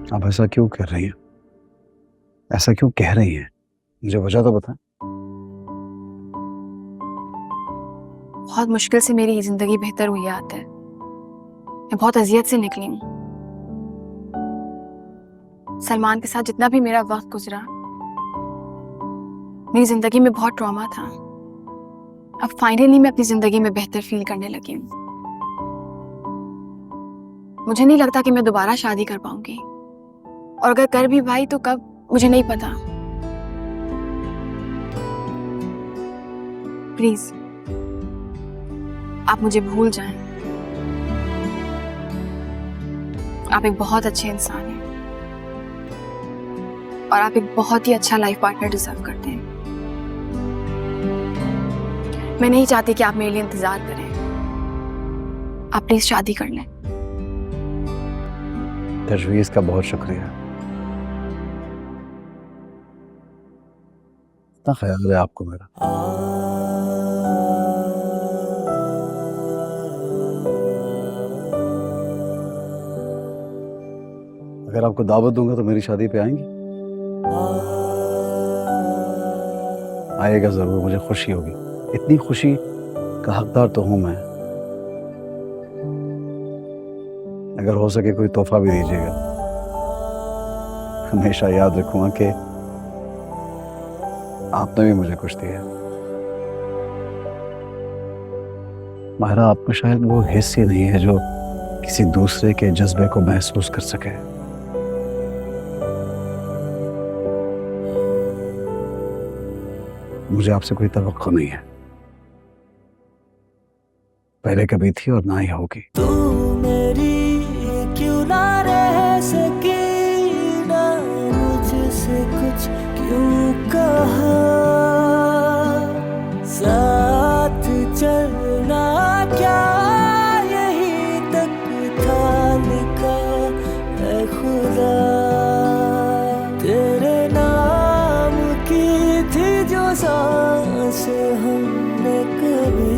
आप ऐसा क्यों कर रही हैं? ऐसा क्यों कह रही हैं? मुझे वजह तो बताएं। बहुत मुश्किल से मेरी जिंदगी बेहतर हुई आते है। मैं बहुत अजियत से निकली हूँ। सलमान के साथ जितना भी मेरा वक्त गुजरा, मेरी जिंदगी में बहुत ट्रॉमा था। अब फाइनली मैं अपनी जिंदगी में बेहतर फील करने लगी हूँ। मुझे नहीं लगता कि मैं दोबारा शादी कर पाऊंगी, और अगर कर भी पाई तो कब, मुझे नहीं पता। प्लीज आप मुझे भूल जाएं। आप एक बहुत अच्छे इंसान हैं और आप एक बहुत ही अच्छा लाइफ पार्टनर डिजर्व करते हैं। मैं नहीं चाहती कि आप मेरे लिए इंतजार करें। आप प्लीज शादी कर लें। तजवीज़ का बहुत शुक्रिया। इतना ख्याल है आपको मेरा। अगर आपको दावत दूंगा तो मेरी शादी पे आएंगी? आइएगा जरूर, मुझे खुशी होगी। इतनी खुशी का हकदार तो हूं मैं। अगर हो सके कोई तोहफा भी दीजिएगा। हमेशा याद रखूंगा कि आपने भी मुझे कुछ दिया। माहिरा, आप में शायद वो हिस्स ही नहीं है जो किसी दूसरे के जज्बे को महसूस कर सके। मुझे आपसे कोई तवक्को नहीं है, पहले कभी थी और ना ही होगी। तू मेरी क्यों ना रह सकी, ना मुझसे कुछ क्यों कहा, साथ चलना क्या यही तक था लिखा है खुदा। तेरे नाम की थी जो सांस हमने कभी,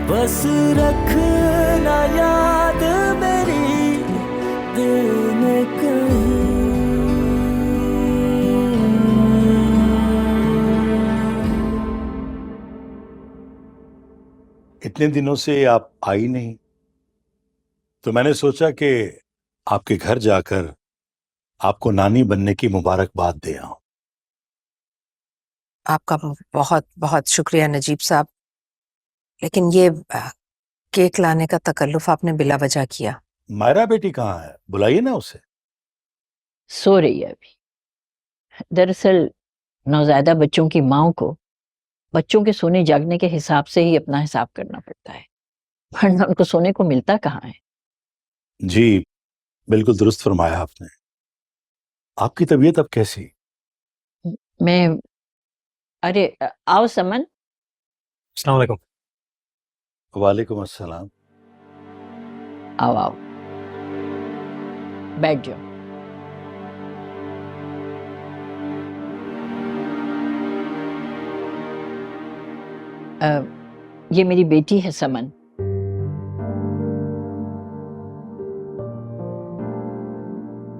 बस रखना याद मेरी दिल में कहीं। इतने दिनों से आप आई नहीं, तो मैंने सोचा कि आपके घर जाकर आपको नानी बनने की मुबारकबाद दे आऊं। आपका बहुत बहुत शुक्रिया नजीब साहब, लेकिन ये केक लाने का तकल्लुफ आपने बिला वजह किया। मायरा बेटी कहाँ है? बुलाइए ना उसे। सो रही है अभी। दरअसल नौज़ायदा बच्चों की माओ को बच्चों के सोने जागने के हिसाब से ही अपना हिसाब करना पड़ता है, वरना उनको सोने को मिलता कहाँ है। जी, बिल्कुल दुरुस्त फरमाया आपने। आपकी तबीयत अब कैसी? मैं अरे आओ समन। अस्सलाम वालेकुम। वालेकुम अस्सलाम। आओ आओ, बैठ जाओ। ये मेरी बेटी है समन।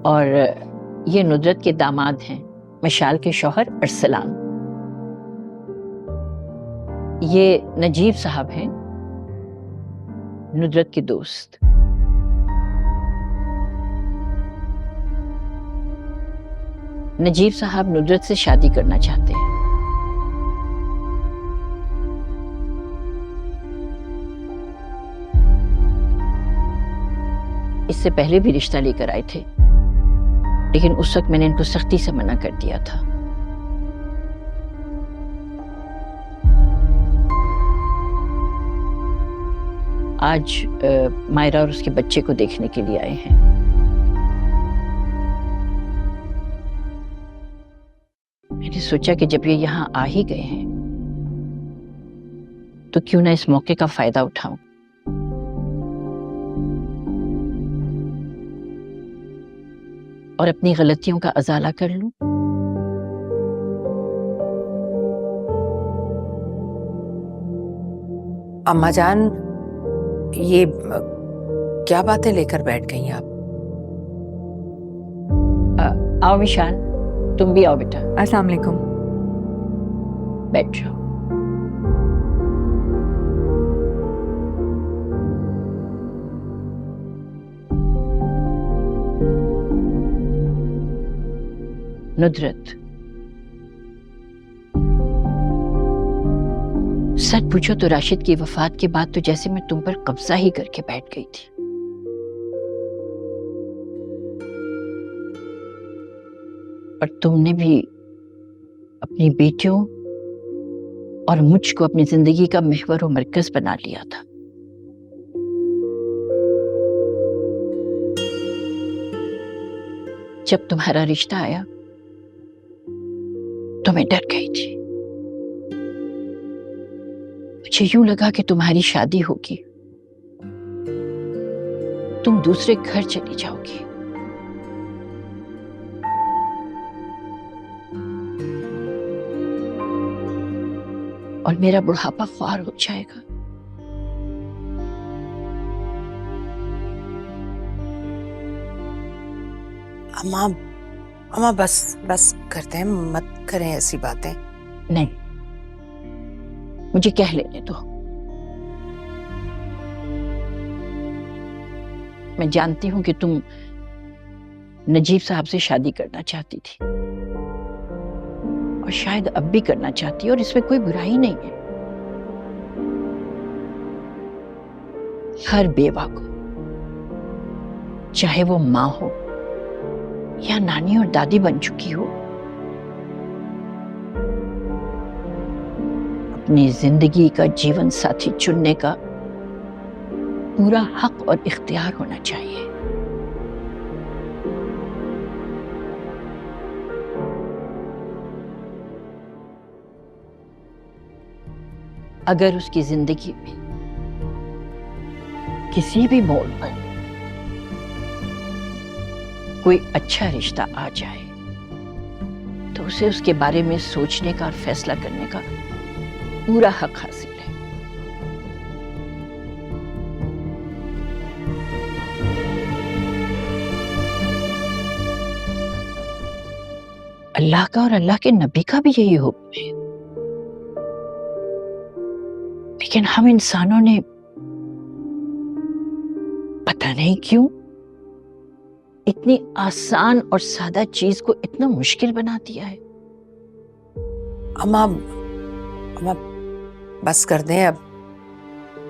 और ये नुदरत के दामाद हैं, मशाल के शौहर अरसलान। ये नजीब साहब हैं, नुदरत के दोस्त। नजीब साहब नुदरत से शादी करना चाहते हैं। इससे पहले भी रिश्ता लेकर आए थे, लेकिन उस वक्त मैंने इनको सख्ती से मना कर दिया था। आज मायरा और उसके बच्चे को देखने के लिए आए हैं। मैंने सोचा कि जब ये यहाँ आ ही गए हैं तो क्यों ना इस मौके का फायदा उठाऊं। और अपनी गलतियों का अजाला कर लूं। अम्मा जान, ये क्या बातें लेकर बैठ गई आप? आओ विशाल, तुम भी आओ बेटा, अस्सलाम वालेकुम। बैठ जाओ। नुदरत, सच पूछो तो राशिद की वफात के बाद तो जैसे मैं तुम पर कब्जा ही करके बैठ गई थी। और तुमने भी अपनी बेटियों और मुझको अपनी जिंदगी का महवर और मरकज बना लिया था। जब तुम्हारा रिश्ता आया तो मैं डर गई थी। मुझे यूं लगा कि तुम्हारी शादी होगी, तुम दूसरे घर चली जाओगी। और मेरा बुढ़ापा ख्वार हो जाएगा। अम्मा बस करते हैं, मत करें ऐसी बातें। नहीं, मुझे कह लेने दो। मैं जानती हूं कि तुम नजीब साहब से शादी करना चाहती थी और शायद अब भी करना चाहती, और इसमें कोई बुराई नहीं है। हर बेवा को, चाहे वो माँ हो या नानी और दादी बन चुकी हो, अपनी जिंदगी का जीवन साथी चुनने का पूरा हक और इख्तियार होना चाहिए। अगर उसकी जिंदगी में किसी भी मोड़ पर कोई अच्छा रिश्ता आ जाए तो उसे उसके बारे में सोचने का और फैसला करने का पूरा हक हासिल है। अल्लाह का और अल्लाह के नबी का भी यही हुक्म है, लेकिन हम इंसानों ने पता नहीं क्यों इतनी आसान और सादा चीज को इतना मुश्किल बना दिया है। अम्मा बस कर दें अब,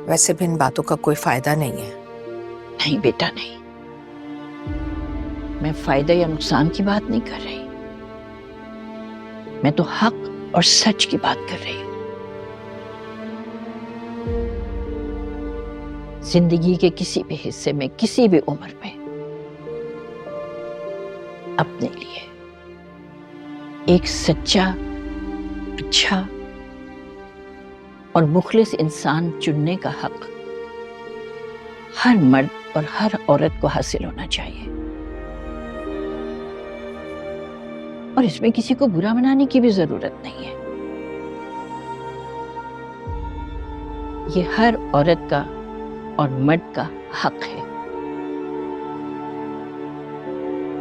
वैसे भी इन बातों का कोई फायदा नहीं है। नहीं बेटा नहीं, मैं फायदा या नुकसान की बात नहीं कर रही, मैं तो हक और सच की बात कर रही हूं। जिंदगी के किसी भी हिस्से में, किसी भी उम्र में अपने लिए एक सच्चा, अच्छा और मुखलिस इंसान चुनने का हक हर मर्द और हर औरत को हासिल होना चाहिए। और इसमें किसी को बुरा मनाने की भी जरूरत नहीं है। ये हर औरत का और मर्द का हक है।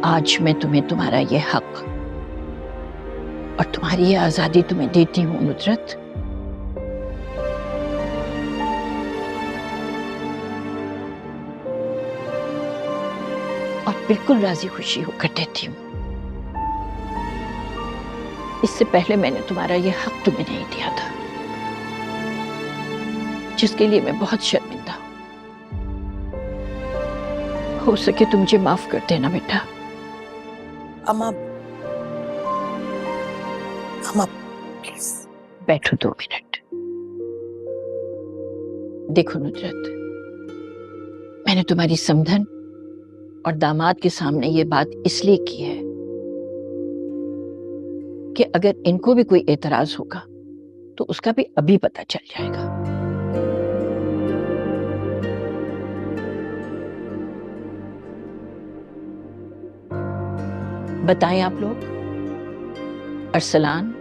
आज मैं तुम्हें तुम्हारा ये हक और तुम्हारी ये आजादी तुम्हें देती हूं नुदरत। और बिल्कुल राजी खुशी होकर देती हूं। इससे पहले मैंने तुम्हारा ये हक तुम्हें नहीं दिया था, जिसके लिए मैं बहुत शर्मिंदा हूं। हो सके तो मुझे माफ कर देना बेटा। अम्मा प्लीज बैठो 2 मिनट। देखो नुदरत, मैंने तुम्हारी समधन और दामाद के सामने ये बात इसलिए की है कि अगर इनको भी कोई एतराज होगा तो उसका भी अभी पता चल जाएगा। बताएं आप लोग, अरसलान,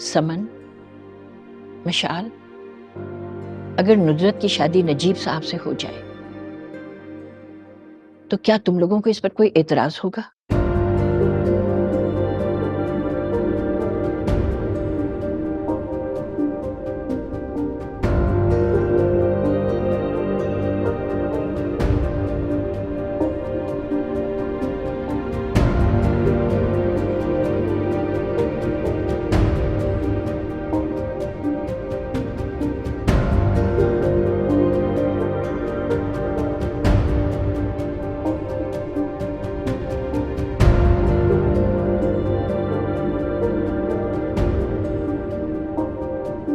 समन, मशाल, अगर नुदरत की शादी नजीब साहब से हो जाए तो क्या तुम लोगों को इस पर कोई एतराज होगा?